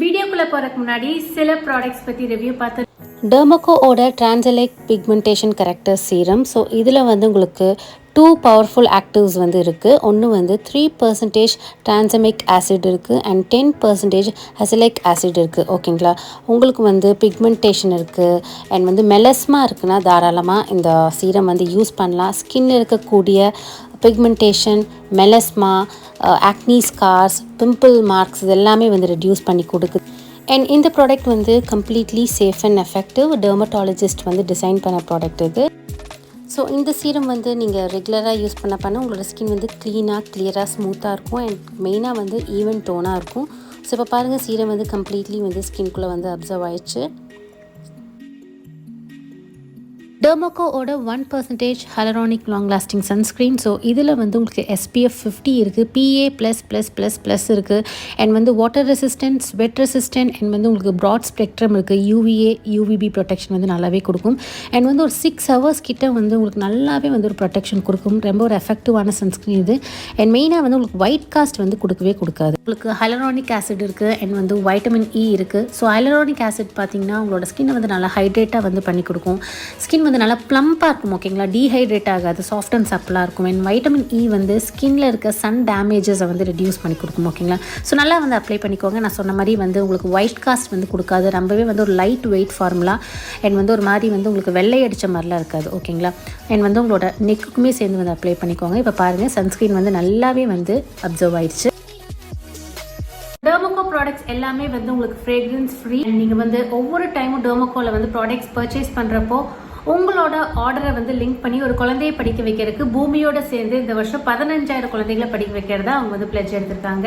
வீடியோக்குள்ள போறதுக்கு முன்னாடி சில ப்ராடக்ட்ஸ் பத்தி ரிவ்யூ பார்த்து டெர்மோகோவோட டிரான்சலைக் பிக்மெண்டேஷன் கரெக்டர் சீரம். ஸோ இதில் வந்து உங்களுக்கு 2 பவர்ஃபுல் ஆக்டிவ்ஸ் வந்து இருக்குது. ஒன்று வந்து 3% டிரான்சமிக் ஆசிட் இருக்குது அண்ட் 10% அசிலிக் ஆசிட் இருக்குது. ஓகேங்களா, உங்களுக்கு வந்து பிக்மெண்டேஷன் இருக்குது அண்ட் வந்து மெலஸ்மா இருக்குன்னா தாராளமாக இந்த சீரம் வந்து யூஸ் பண்ணலாம். ஸ்கின் இருக்கக்கூடிய pigmentation, melasma, acne scars, pimple marks இது எல்லாமே வந்து ரெடியூஸ் பண்ணி கொடுக்குது. அண்ட் இந்த ப்ராடக்ட் வந்து completely safe and effective. Dermatologist வந்து டிசைன் பண்ண ப்ராடக்ட் இது. ஸோ இந்த சீரம் வந்து நீங்கள் ரெகுலராக யூஸ் பண்ண உங்களோட ஸ்கின் வந்து க்ளீனாக, கிளியராக, ஸ்மூத்தாக இருக்கும் அண்ட் மெயினாக வந்து ஈவன் டோனாக இருக்கும். ஸோ இப்போ பாருங்கள், சீரம் வந்து கம்ப்ளீட்லி வந்து ஸ்கின்குள்ளே வந்து அப்சர்வ் ஆயிடுச்சு. டெர்மோகோவோட 1% hyaluronic long lasting sunscreen. So இதில் வந்து உங்களுக்கு SPF 50 இருக்குது, PA++++ இருக்குது அண்ட் வந்து water resistant, sweat resistant and வந்து உங்களுக்கு ப்ராட் ஸ்பெக்ட்ரம் இருக்குது. UVA UVB ப்ரொடெக்ஷன் வந்து நல்லாவே கொடுக்கும் அண்ட் வந்து ஒரு 6 hours கிட்ட வந்து உங்களுக்கு நல்லாவே வந்து ஒரு ப்ரொடெக்ஷன் கொடுக்கும். ரொம்ப ஒரு எஃபெக்டிவான சன்ஸ்க்ரீன் இது. அண்ட் மெயினாக வந்து உங்களுக்கு ஒயிட் காஸ்ட் வந்து கொடுக்கவே கொடுக்காது. உங்களுக்கு ஹைலரானிக் ஆசிட் இருக்குது அண்ட் வந்து வைட்டமின் E இருக்குது. ஸோ ஹைலரானிக் ஆசிட் பார்த்திங்கன்னா உங்களோட ஸ்கின்னை வந்து நல்லா ஹைட்ரேட்டாக வந்து பண்ணி கொடுக்கும். ஸ்கின் வந்து நல்லா ப்ளம்பாக இருக்கும். ஓகேங்களா, டீஹைட்ரேட் ஆகாது, சாஃப்ட் அண்ட் சப்பிளாக இருக்கும். அண்ட் வைட்டமின் E வந்து ஸ்கின்ல இருக்க சன் டேமேஜஸை வந்து ரெடியூஸ் பண்ணி கொடுக்கும். ஓகேங்களா, ஸோ நல்லா வந்து அப்ளை பண்ணிக்கோங்க. நான் சொன்ன மாதிரி வந்து உங்களுக்கு ஒயிட் காஸ்ட் வந்து கொடுக்காது. ரொம்பவே வந்து ஒரு லைட் வெயிட் ஃபார்முலா அண்ட் வந்து ஒரு மாதிரி வந்து உங்களுக்கு வெள்ளை அடித்த மாதிரிலாம் இருக்காது. ஓகேங்களா, அண்ட் வந்து உங்களோட நெக்குக்குமே சேர்ந்து வந்து அப்ளை பண்ணிக்கோங்க. இப்போ பாருங்கள், சன்ஸ்க்ரீன் வந்து நல்லாவே வந்து அப்சர்வ் ஆயிடுச்சு. டெர்மோகோ ப்ராடக்ட்ஸ் எல்லாமே வந்து உங்களுக்கு ஃப்ரேக்ரன்ஸ் ஃப்ரீ. நீங்கள் வந்து ஒவ்வொரு டைமும் டெர்மோகோவில் வந்து ப்ராடக்ட்ஸ் பர்ச்சேஸ் பண்ணுறப்போ உங்களோட ஆர்டரை வந்து லிங்க் பண்ணி ஒரு குழந்தையை படிக்க வைக்கிறதுக்கு பூமியோட சேர்ந்து இந்த வருஷம் 15,000 குழந்தைகளை படிக்க வைக்கிறதா அவங்க வந்து பிளட்ஜ் எடுத்திருக்காங்க.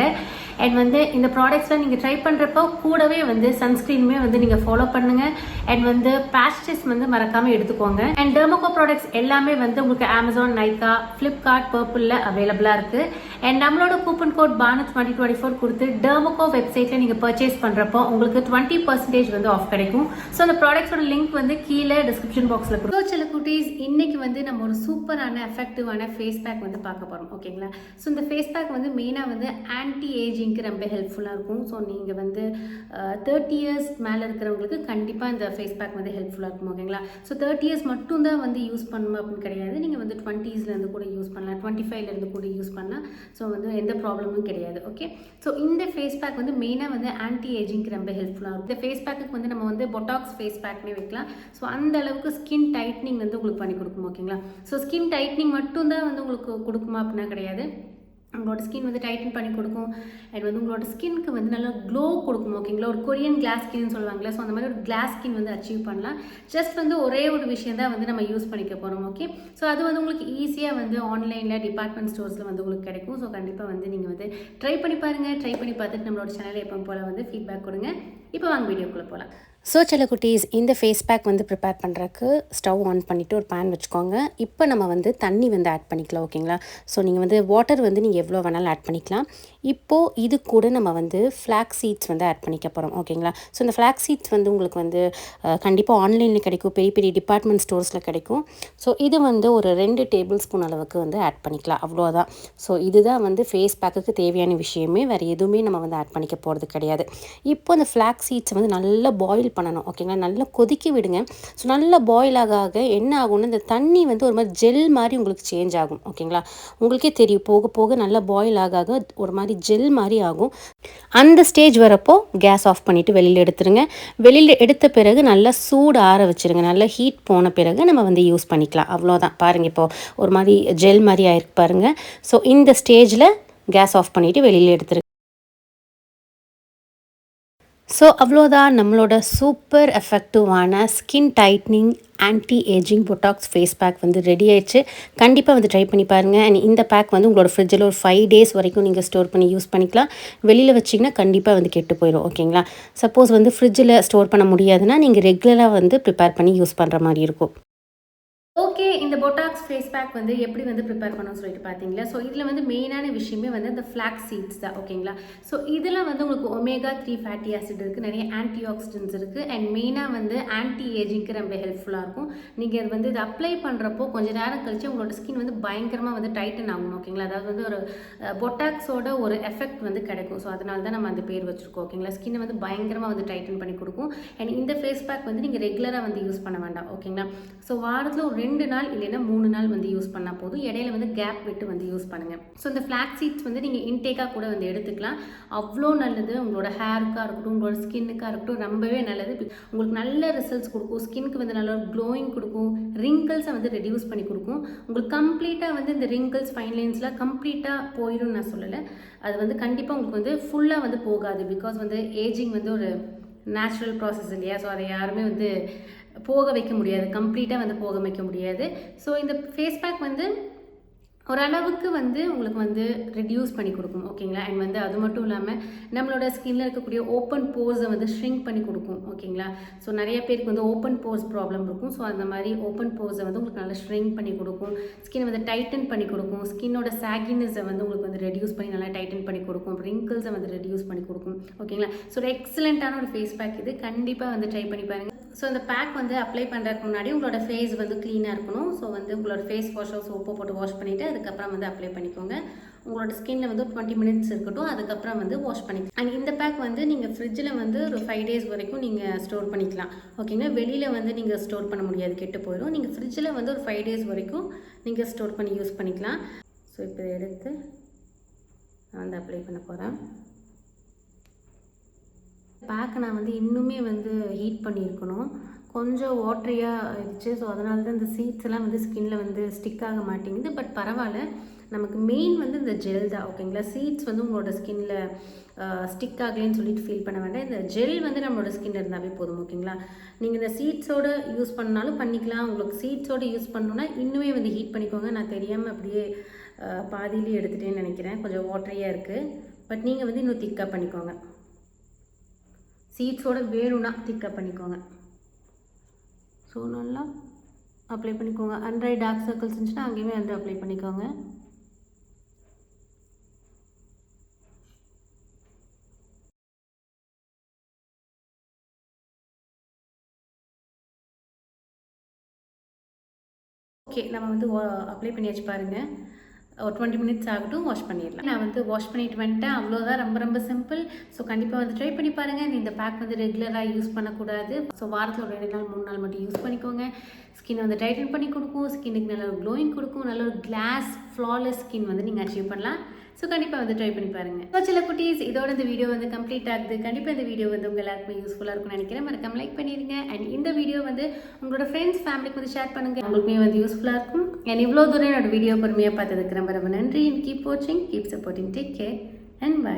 அண்ட் வந்து இந்த ப்ராடக்ட்ஸ்லாம் நீங்கள் ட்ரை பண்ணுறப்போ கூடவே வந்து சன்ஸ்க்ரீனுமே வந்து நீங்கள் ஃபாலோ பண்ணுங்கள் அண்ட் வந்து பேட்ச் டெஸ்ட் வந்து மறக்காமல் எடுத்துக்கோங்க. அண்ட் டெர்மோகோ ப்ராடக்ட்ஸ் எல்லாமே வந்து உங்களுக்கு அமேசான், நைகா, ஃப்ளிப்கார்ட், பர்பிளில் அவைலபிளாக இருக்குது. அண்ட் நம்மளோட கூப்பன் கோட் பானட் 2024 கொடுத்து டெர்மோகோ வெப்சைட்டில் நீங்கள் பர்ச்சேஸ் பண்ணுறப்போ உங்களுக்கு 20% வந்து ஆஃப் கிடைக்கும். ஸோ அந்த ப்ராடக்ட்ஸோட லிங்க் வந்து கீழே டிஸ்கிரிப்ஷன் பாக்ஸ். சில குட்டீஸ், இன்னைக்கு வந்து நம்ம ஒரு சூப்பரான எஃபெக்டிவான ஃபேஸ் பேக் வந்து பார்க்க போகிறோம். ஓகேங்களா, ஸோ இந்த ஃபேஸ் பேக் வந்து மெயினாக வந்து ஆன்டி ஏஜிங்க்கு ரொம்ப ஹெல்ப்ஃபுல்லாக இருக்கும். ஸோ நீங்கள் வந்து 30 years மேலே இருக்கிறவங்களுக்கு கண்டிப்பாக இந்த ஃபேஸ் பேக் வந்து ஹெல்ப்ஃபுல்லாக இருக்கும். ஓகேங்களா, ஸோ 30 years மட்டும்தான் வந்து யூஸ் பண்ணணும் அப்படின்னு கிடையாது. நீங்கள் வந்து 20sலேருந்து கூட யூஸ் பண்ணலாம், 25லேருந்து கூட யூஸ் பண்ணலாம். ஸோ வந்து எந்த ப்ராப்ளமும் கிடையாது. ஓகே, ஸோ இந்த ஃபேஸ் பேக் வந்து மெயினாக வந்து ஆன்டி ஏஜிங்க்கு ரொம்ப ஹெல்ப்ஃபுல்லாக இருக்கும். இந்த ஃபேஸ் பேக்கு வந்து நம்ம வந்து பொட்டாக்ஸ் ஃபேஸ் பேக்னே வைக்கலாம். ஸோ அந்த அளவுக்கு ஸ்கின் டைட்னிங் வந்து உங்களுக்கு பண்ணி கொடுக்கும். ஓகேங்களா, ஸோ ஸ்கின் டைட்னிங் மட்டும்தான் வந்து உங்களுக்கு கொடுக்குமா அப்படின்னா கிடையாது. உங்களோட ஸ்கின் வந்து டைட்டன் பண்ணி கொடுக்கும் அண்ட் வந்து உங்களோட ஸ்கின்க்கு வந்து நல்லா க்ளோ கொடுக்கும். ஓகேங்களா, ஒரு கொரியன் கிளாஸ் ஸ்கின்னு சொல்லுவாங்களே, ஸோ அந்த மாதிரி ஒரு கிளாஸ் ஸ்கின் வந்து அச்சீவ் பண்ணலாம். ஜஸ்ட் வந்து ஒரே ஒரு விஷயம் தான் வந்து நம்ம யூஸ் பண்ணிக்க போகிறோம். ஓகே, ஸோ அது வந்து உங்களுக்கு ஈஸியாக வந்து ஆன்லைனில், டிபார்ட்மெண்ட் ஸ்டோர்ஸில் வந்து உங்களுக்கு கிடைக்கும். ஸோ கண்டிப்பாக வந்து நீங்கள் வந்து ட்ரை பண்ணி பாருங்கள். ட்ரை பண்ணி பார்த்துட்டு நம்மளோட சேனலை எப்போ போல் வந்து ஃபீட்பேக் கொடுங்க. இப்போ வாங்க வீடியோக்குள்ளே போகலாம். ஸோ சில குட்டீஸ், இந்த ஃபேஸ் பேக் வந்து ப்ரிப்பேர் பண்ணுறதுக்கு ஸ்டவ் ஆன் பண்ணிவிட்டு ஒரு பேன் வச்சுக்கோங்க. இப்போ நம்ம வந்து தண்ணி வந்து ஆட் பண்ணிக்கலாம். ஓகேங்களா, ஸோ நீங்கள் வந்து வாட்டர் வந்து நீங்கள் எவ்வளோ வேணாலும் ஆட் பண்ணிக்கலாம். இப்போது இது கூட நம்ம வந்து ஃப்ளாக் சீட்ஸ் வந்து ஆட் பண்ணிக்க போகிறோம். ஓகேங்களா, ஸோ இந்த ஃப்ளாக் சீட்ஸ் வந்து உங்களுக்கு வந்து கண்டிப்பாக ஆன்லைனில் கிடைக்கும், பெரிய பெரிய டிபார்ட்மெண்ட் ஸ்டோர்ஸில் கிடைக்கும். ஸோ இது வந்து ஒரு 2 டேபிள் ஸ்பூன் அளவுக்கு வந்து ஆட் பண்ணிக்கலாம். அவ்வளோதான். ஸோ இதுதான் வந்து ஃபேஸ் பேக்குக்கு தேவையான விஷயமே. வேறு எதுவுமே நம்ம வந்து ஆட் பண்ணிக்க போகிறது கிடையாது. இப்போ அந்த ஃப்ளாக் சீட்ஸ் வந்து நல்லா பாயில் பண்ணணும். ஓகேங்களா, நல்லா கொதிக்க விடுங்க. ஸோ நல்லா பாயில் ஆக என்ன ஆகும்னா இந்த தண்ணி வந்து ஒரு மாதிரி ஜெல் மாதிரி உங்களுக்கு சேஞ்ச் ஆகும். ஓகேங்களா, உங்களுக்கே தெரியும், போக போக நல்லா பாயில் ஆக ஒரு மாதிரி ஜெல் மாதிரி ஆகும். அந்த ஸ்டேஜ் வரப்போ கேஸ் ஆஃப் பண்ணிவிட்டு வெளியில் எடுத்துருங்க. வெளியில் எடுத்த பிறகு நல்லா சூடு ஆற வச்சுருங்க. நல்லா ஹீட் போன பிறகு நம்ம வந்து யூஸ் பண்ணிக்கலாம். அவ்வளோதான். பாருங்கள், இப்போது ஒரு மாதிரி ஜெல் மாதிரி ஆயிருக்கு பாருங்கள். ஸோ இந்த ஸ்டேஜில் கேஸ் ஆஃப் பண்ணிவிட்டு வெளியில் எடுத்துருங்க. ஸோ அவ்வளோதான், நம்மளோட சூப்பர் எஃபெக்டிவான skin tightening anti ageing botox face pack வந்து ரெடி ஆயிடுச்சு. கண்டிப்பாக வந்து ட்ரை பண்ணி பாருங்கள். அண்ட் இந்த பேக் வந்து உங்களோட ஃப்ரிட்ஜில் ஒரு 5 days வரைக்கும் நீங்கள் ஸ்டோர் பண்ணி யூஸ் பண்ணிக்கலாம். வெளியில் வச்சிங்கன்னா கண்டிப்பாக வந்து கெட்டு போயிடும். ஓகேங்களா, சப்போஸ் வந்து ஃப்ரிட்ஜில் ஸ்டோர் பண்ண முடியாதுன்னா நீங்கள் ரெகுலராக வந்து ப்ரிப்பேர் பண்ணி யூஸ் பண்ணுற மாதிரி இருக்கும். ஓகே, இந்த பொட்டாக்ஸ் ஃபேஸ் பேக் வந்து எப்படி வந்து ப்ரிப்பேர் பண்ணணும்னு சொல்லிட்டு பார்த்தீங்களா? ஸோ இதில் வந்து மெயினான விஷயமே வந்து இந்த ஃப்ளாக்ஸ் சீட்ஸ் தான். ஓகேங்களா? ஸோ இதில் வந்து உங்களுக்கு omega-3 ஃபேட்டி ஆசிட் இருக்குது, நிறைய ஆன்டி ஆக்சிடென்ட்ஸ் இருக்குது, அண்ட் மெயினாக வந்து ஆன்டி ஏஜிங்க்கு ரொம்ப ஹெல்ப்ஃபுல்லாக இருக்கும். நீங்கள் அது வந்து இதை அப்ளை பண்ணுறப்போ கொஞ்சம் நேரம் கழிச்சு உங்களோட ஸ்கின் வந்து பயங்கரமாக வந்து டைட்டன் ஆகும். ஓகேங்களா? அதாவது வந்து ஒரு பொட்டாக்ஸோட ஒரு எஃபெக்ட் வந்து கிடைக்கும். ஸோ அதனால தான் நம்ம அந்த பேர் வச்சுருக்கோம். ஓகேங்களா? ஸ்கின்னை வந்து பயங்கரமாக வந்து டைட்டன் பண்ணி கொடுக்கும். அண்ட் இந்த ஃபேஸ் பேக் வந்து நீங்கள் ரெகுலராக வந்து யூஸ் பண்ண வேண்டாம். ஓகேங்களா? ஸோ வாரத்தில் ஒரு 2 நாள் இல்லைன்னா 3 நாள் வந்து யூஸ் பண்ணால் போதும். இடையில வந்து கேப் விட்டு வந்து யூஸ் பண்ணுங்கள். ஸோ இந்த ஃப்ளாக்ஸ் சீட்ஸ் வந்து நீங்கள் இன்டேக்காக கூட வந்து எடுத்துக்கலாம். அவ்வளோ நல்லது. உங்களோட ஹேருக்காக இருக்கட்டும், உங்களோட ஸ்கின்னுக்காக இருக்கட்டும், ரொம்பவே நல்லது. உங்களுக்கு நல்ல ரிசல்ட்ஸ் கொடுக்கும். ஸ்கின்னுக்கு வந்து நல்ல ஒரு க்ளோயிங் கொடுக்கும். ரிங்கிள்ஸை வந்து ரெடியூஸ் பண்ணி கொடுக்கும். உங்களுக்கு கம்ப்ளீட்டாக வந்து இந்த ரிங்கிள்ஸ் ஃபைன் லைன்ஸ்லாம் கம்ப்ளீட்டாக போயிடும்னு நான் சொல்லலை. அது வந்து கண்டிப்பாக உங்களுக்கு வந்து ஃபுல்லாக வந்து போகாது. பிகாஸ் வந்து ஏஜிங் வந்து ஒரு நேச்சுரல் ப்ராசஸ் இல்லையா? ஸோ அதை யாருமே வந்து போக வைக்க முடியாது, கம்ப்ளீட்டாக வந்து போக வைக்க முடியாது. ஸோ இந்த ஃபேஸ் பேக் வந்து ஓரளவுக்கு வந்து உங்களுக்கு வந்து ரெடியூஸ் பண்ணி கொடுக்கும். ஓகேங்களா? அண்ட் வந்து அது மட்டும் இல்லாமல் நம்மளோட ஸ்கின்னில் இருக்கக்கூடிய ஓப்பன் போர்ஸை வந்து ஷ்ரிங்க் பண்ணி கொடுக்கும். ஓகேங்களா? ஸோ நிறைய பேருக்கு வந்து ஓப்பன் போர்ஸ் ப்ராப்ளம் இருக்கும். ஸோ அந்த மாதிரி ஓப்பன் போர்ஸை வந்து உங்களுக்கு நல்லா ஷ்ரிங்க் பண்ணி கொடுக்கும். ஸ்கின் வந்து டைட்டன் பண்ணி கொடுக்கும். ஸ்கின்னோட சாகினஸை வந்து உங்களுக்கு வந்து ரெடியூஸ் பண்ணி நல்லா டைட்டன் பண்ணி கொடுக்கும். ரிங்கிள்ஸை வந்து ரெடியூஸ் பண்ணி கொடுக்கும். ஓகேங்களா? ஸோ ஒரு எக்ஸலண்ட்டான ஒரு ஃபேஸ் பேக் இது. கண்டிப்பாக வந்து ட்ரை பண்ணி பாருங்கள். ஸோ இந்த பேக் வந்து அப்ளை பண்ணுறதுக்கு முன்னாடி உங்களோட ஃபேஸ் வந்து க்ளீனாக இருக்கணும். ஸோ வந்து உங்களோட ஃபேஸ் வாஷோ சோப்போ போட்டு வாஷ் பண்ணிவிட்டு அதுக்கப்புறம் வந்து அப்ளை பண்ணிக்கோங்க. உங்களோட ஸ்கின்ல வந்து 20 மினிட்ஸ் இருக்கட்டும், அதுக்கப்புறம் வந்து வாஷ் பண்ணிக்கலாம். அண்ட் இந்த பேக் வந்து நீங்கள் ஃப்ரிட்ஜில் வந்து ஒரு 5 days வரைக்கும் நீங்கள் ஸ்டோர் பண்ணிக்கலாம். ஓகேங்களா? வெளியில் வந்து நீங்கள் ஸ்டோர் பண்ண முடியாது, கெட்டு போயிடும். நீங்கள் ஃப்ரிட்ஜில் வந்து ஒரு 5 days வரைக்கும் நீங்கள் ஸ்டோர் பண்ணி யூஸ் பண்ணிக்கலாம். ஸோ இப்போ எடுத்து நான் வந்து அப்ளை பண்ண போகிறேன். பேக்கை நான் வந்து இன்னுமே வந்து ஹீட் பண்ணியிருக்கணும். கொஞ்சம் வாட்டரியாக ஆயிடுச்சு. ஸோ அதனால தான் இந்த சீட்ஸ் எல்லாம் வந்து ஸ்கின்ல வந்து ஸ்டிக் ஆக மாட்டேங்குது. பட் பரவாயில்ல, நமக்கு மெயின் வந்து இந்த ஜெல் தான். ஓகேங்களா? சீட்ஸ் வந்து உங்களோட ஸ்கின்ல ஸ்டிக் ஆகலைன்னு சொல்லிட்டு ஃபீல் பண்ண வேண்டாம். இந்த ஜெல் வந்து நம்மளோட ஸ்கின்ல இருந்தாவே போதும். ஓகேங்களா? நீங்கள் இந்த சீட்ஸோடு யூஸ் பண்ணாலும் பண்ணிக்கலாம். உங்களுக்கு சீட்ஸோடு யூஸ் பண்ணணுன்னா இன்னுமே வந்து ஹீட் பண்ணிக்கோங்க. நான் தெரியாமல் அப்படியே பாதியிலே எடுத்துகிட்டேன்னு நினைக்கிறேன். கொஞ்சம் வாட்டரியாக இருக்குது. பட் நீங்கள் வந்து இன்னும் திக்காக பண்ணிக்கோங்க. சீட்ஸோட வேணும்னா திக்காக பண்ணிக்கோங்க. ஸோ நல்லா அப்ளை பண்ணிக்கோங்க. அண்ட்ரை டார்க் சர்க்கிள்ஸ் இருந்துச்சுன்னா அங்கேயுமே வந்து அப்ளை பண்ணிக்கோங்க. ஓகே, நம்ம வந்து அப்ளை பண்ணியாச்சு பாருங்கள். ஒரு 20 மினிட்ஸ் ஆகட்டும், வாஷ் பண்ணிடலாம். நான் வந்து வாஷ் பண்ணிட்டு வந்துட்டேன். அவ்வளோதான், ரொம்ப ரொம்ப சிம்பிள். ஸோ கண்டிப்பாக வந்து ட்ரை பண்ணி பாருங்கள். இந்த பேக் வந்து ரெகுலராக யூஸ் பண்ணக்கூடாது. ஸோ வாரத்தில் ஒரு 2 நாள் 3 நாள் மட்டும் யூஸ் பண்ணிக்கோங்க. ஸ்கின் வந்து டைட்டன் பண்ணி கொடுக்கும். ஸ்கின்னுக்கு நல்ல ஒரு க்ளோயிங் கொடுக்கும். நல்ல ஒரு கிளாஸ் ஃப்ளாலெஸ் ஸ்கின் வந்து நீங்கள் அச்சீவ் பண்ணலாம். ஸோ கண்டிப்பாக வந்து ட்ரை பண்ணி பாருங்கள். ஸோ சில குட்டீஸ், இதோட இந்த வீடியோ வந்து கம்ப்ளீட் ஆகுது. கண்டிப்பாக இந்த வீடியோ வந்து உங்கள் எல்லாருக்குமே யூஸ்ஃபுல்லாக இருக்கும்னு நினைக்கிறேன். மறக்காம லைக் பண்ணிடுங்க. அண்ட் இந்த வீடியோ வந்து உங்களோட ஃப்ரெண்ட்ஸ் ஃபேமிலிக்கு வந்து ஷேர் பண்ணுங்கள். உங்களுக்குமே வந்து யூஸ்ஃபுல்லாக இருக்கும். அண்ட் இவ்வளோ தூரம் என்னோட வீடியோ பொறுமையாக பார்த்ததுக்கு ரொம்ப ரொம்ப நன்றி. கீப் வாட்சிங், keep supporting, take care and by.